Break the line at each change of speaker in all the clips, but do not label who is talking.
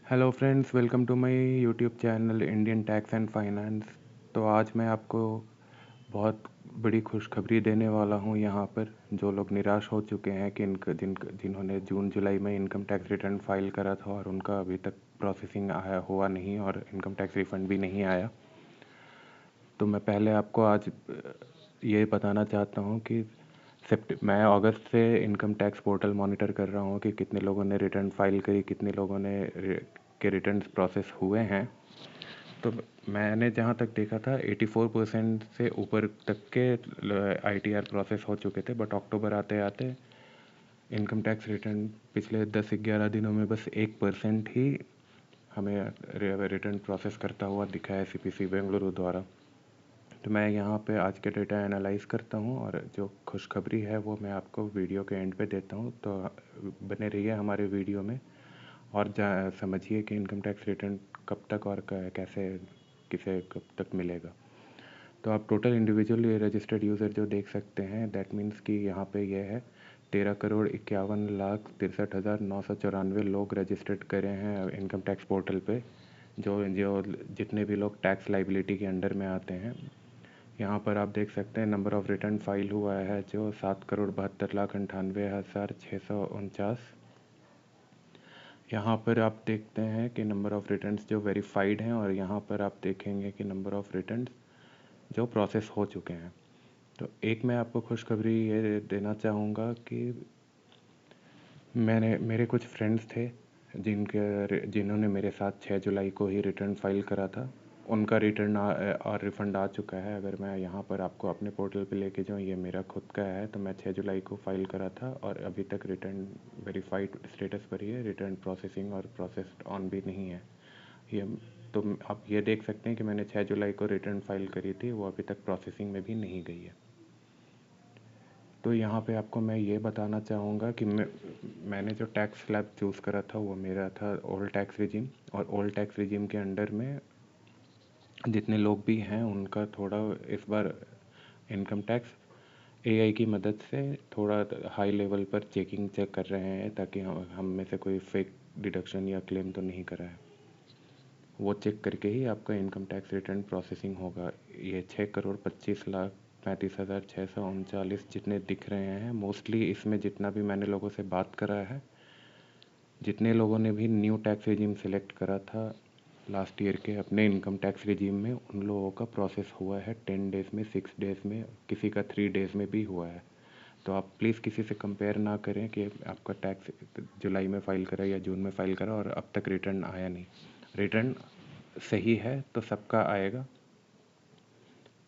Hello friends, welcome to my YouTube channel Indian tax and finance. तो आज मैं आपको बहुत बड़ी खुशखबरी देने वाला हूं। यहाँ पर जो लोग निराश हो चुके हैं कि जिन्होंने जून जुलाई में इनकम टैक्स रिटर्न फाइल करा था और उनका अभी तक प्रोसेसिंग आया हुआ नहीं और इनकम टैक्स रिफंड भी नहीं आया, तो मैं पहले आपको आज ये बताना चाहता हूँ कि मैं अगस्त से इनकम टैक्स पोर्टल मॉनिटर कर रहा हूँ कि कितने लोगों ने रिटर्न फाइल करी, कितने लोगों ने के रिटर्न्स प्रोसेस हुए हैं। तो मैंने जहाँ तक देखा था 84% से ऊपर तक के आईटीआर प्रोसेस हो चुके थे, बट अक्टूबर आते आते इनकम टैक्स रिटर्न पिछले 10-11 दिनों में बस 1% ही हमें रिटर्न प्रोसेस करता हुआ दिखा है सीपीसी बेंगलुरु द्वारा। तो मैं यहाँ पे आज के डेटा एनालाइज करता हूँ और जो खुशखबरी है वो मैं आपको वीडियो के एंड पे देता हूँ। तो बने रहिए हमारे वीडियो में और समझिए कि इनकम टैक्स रिटर्न कब तक और कैसे किसे कब तक मिलेगा। तो आप टोटल इंडिविजुअल रजिस्टर्ड यूज़र जो देख सकते हैं, दैट मीन्स कि यहाँ पे ये है 13,51,63,994 लोग रजिस्टर्ड करे हैं इनकम टैक्स पोर्टल पे, जो जो जितने भी लोग टैक्स लाइबिलिटी के अंडर में आते हैं। यहाँ पर आप देख सकते हैं नंबर ऑफ़ रिटर्न फाइल हुआ है जो 7,72,98,649। यहाँ पर आप देखते हैं कि नंबर ऑफ़ रिटर्न्स जो वेरीफाइड हैं और यहाँ पर आप देखेंगे कि नंबर ऑफ़ रिटर्न्स जो प्रोसेस हो चुके हैं। तो एक मैं आपको खुशखबरी ये देना चाहूँगा कि मेरे कुछ फ्रेंड्स थे जिन्होंने मेरे साथ 6 जुलाई को ही रिटर्न फाइल करा था। उनका रिटर्न और रिफ़ंड आ चुका है। अगर मैं यहाँ पर आपको अपने पोर्टल पे लेके जाऊँ, ये मेरा खुद का है, तो मैं 6 जुलाई को फाइल करा था और अभी तक रिटर्न वेरीफाइड स्टेटस पर ही है। रिटर्न प्रोसेसिंग और प्रोसेस्ड ऑन भी नहीं है ये। तो आप ये देख सकते हैं कि मैंने 6 जुलाई को रिटर्न फाइल करी थी, वो अभी तक प्रोसेसिंग में भी नहीं गई है। तो यहाँ पे आपको मैं ये बताना चाहूँगा कि मैंने जो टैक्स स्लैब चूज़ करा था वो मेरा था ओल्ड टैक्स रिजीम, और ओल्ड टैक्स रिजीम के अंडर में जितने लोग भी हैं उनका थोड़ा इस बार इनकम टैक्स एआई की मदद से थोड़ा हाई लेवल पर चेक कर रहे हैं, ताकि हम में से कोई फेक डिडक्शन या क्लेम तो नहीं करा है। वो चेक करके ही आपका इनकम टैक्स रिटर्न प्रोसेसिंग होगा। ये 6,25,35,639 जितने दिख रहे हैं, मोस्टली इसमें जितना भी मैंने लोगों से बात करा है, जितने लोगों ने भी न्यू टैक्स रिजीम सेलेक्ट करा था लास्ट ईयर के अपने इनकम टैक्स रिजीम में, उन लोगों का प्रोसेस हुआ है 10 डेज़ में, 6 डेज़ में, किसी का 3 डेज़ में भी हुआ है। तो आप प्लीज़ किसी से कंपेयर ना करें कि आपका टैक्स जुलाई में फ़ाइल करा या जून में फ़ाइल करा और अब तक रिटर्न आया नहीं। रिटर्न सही है तो सबका आएगा।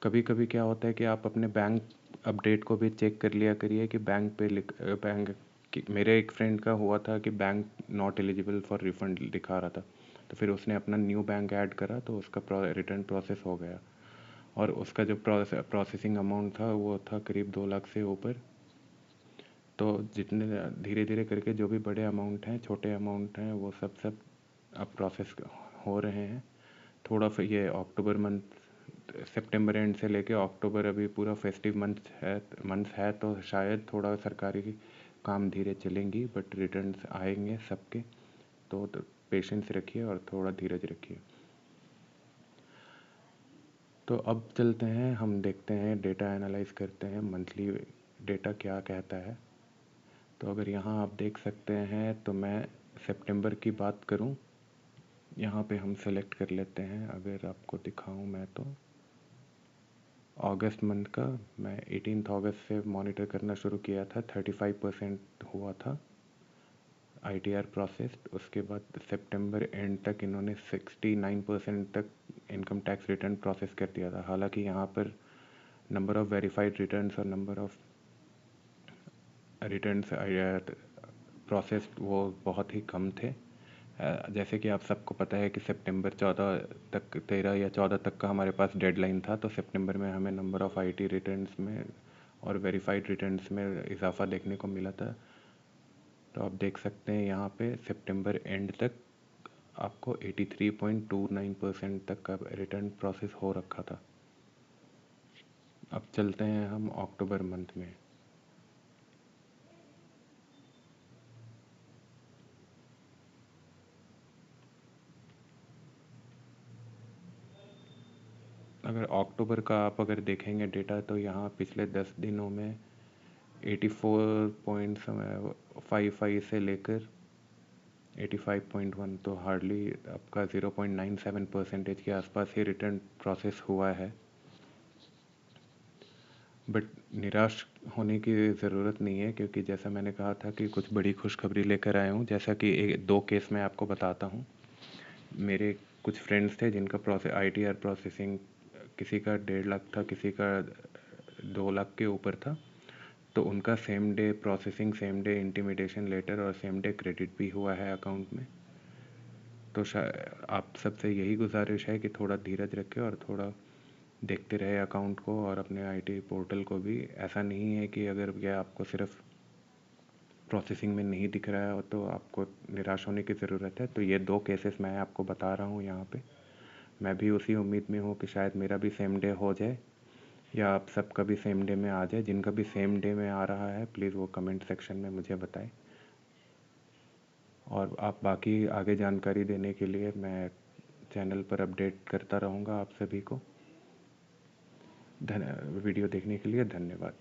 कभी कभी क्या होता है कि आप अपने बैंक अपडेट को भी चेक कर लिया करिए कि बैंक मेरे एक फ्रेंड का हुआ था कि bank not eligible for refund दिखा रहा था, तो फिर उसने अपना न्यू बैंक ऐड करा तो उसका रिटर्न प्रोसेस हो गया, और उसका जो प्रोसेसिंग अमाउंट था वो था करीब 2 लाख से ऊपर। तो जितने धीरे धीरे करके जो भी बड़े अमाउंट हैं, छोटे अमाउंट हैं, वो सब अब प्रोसेस हो रहे हैं। थोड़ा फिर ये अक्टूबर मंथ, सितंबर एंड से लेके अक्टूबर अभी पूरा फेस्टिव मंथ है, तो शायद थोड़ा सरकारी काम धीरे चलेंगी, बट रिटर्न्स आएंगे सबके। तो पेशेंस रखिए और थोड़ा धीरज रखिए। तो अब चलते हैं, हम देखते हैं, डेटा एनालाइज करते हैं, मंथली डेटा क्या कहता है। तो अगर यहाँ आप देख सकते हैं, तो मैं सितंबर की बात करूँ, यहाँ पे हम सेलेक्ट कर लेते हैं। अगर आपको दिखाऊँ मैं तो अगस्त मंथ का मैं 18 अगस्त से मॉनिटर करना शुरू किया था, 35% हुआ था आईटीआर प्रोसेस्ड। उसके बाद सितंबर एंड तक इन्होंने 69% तक इनकम टैक्स रिटर्न प्रोसेस कर दिया था। हालांकि यहाँ पर नंबर ऑफ़ वेरीफाइड रिटर्न्स और नंबर ऑफ़ रिटर्न्स प्रोसेस्ड वो बहुत ही कम थे। जैसे कि आप सबको पता है कि सितंबर 14 तक, 13 या 14 तक का हमारे पास डेडलाइन था, तो सितंबर में हमें नंबर ऑफ़ आईटी रिटर्न्स में और वेरीफाइड रिटर्न्स में इजाफा देखने को मिला था। तो आप देख सकते हैं यहाँ पे सितंबर एंड तक आपको 83.29% तक का रिटर्न प्रोसेस हो रखा था। अब चलते हैं हम अक्टूबर मंथ में। अगर अक्टूबर का आप अगर देखेंगे डेटा, तो यहाँ पिछले 10 दिनों में 84.55 से लेकर 85.1, तो हार्डली आपका 0.97% के आसपास ही रिटर्न प्रोसेस हुआ है। बट निराश होने की ज़रूरत नहीं है, क्योंकि जैसा मैंने कहा था कि कुछ बड़ी खुशखबरी लेकर आया हूँ। जैसा कि दो केस मैं आपको बताता हूँ। मेरे कुछ फ्रेंड्स थे जिनका ITR प्रोसेसिंग, किसी का 1.5 लाख था, किसी का 2 लाख के ऊपर था। तो उनका same day processing, same day intimation letter और सेम डे क्रेडिट भी हुआ है अकाउंट में। तो आप सबसे यही गुजारिश है कि थोड़ा धीरज रखें और थोड़ा देखते रहे अकाउंट को और अपने IT पोर्टल को भी। ऐसा नहीं है कि अगर यह आपको सिर्फ प्रोसेसिंग में नहीं दिख रहा है तो आपको निराश होने की ज़रूरत है। तो ये 2 केसेस मैं आपको बता रहा हूँ यहाँ पे। मैं भी उसी उम्मीद में हूँ कि शायद मेरा भी सेम डे हो जाए, या आप सबका भी सेम डे में आ जाए। जिनका भी सेम डे में आ रहा है, प्लीज़ वो कमेंट सेक्शन में मुझे बताएं। और आप बाकी आगे जानकारी देने के लिए मैं चैनल पर अपडेट करता रहूँगा आप सभी को। वीडियो देखने के लिए धन्यवाद।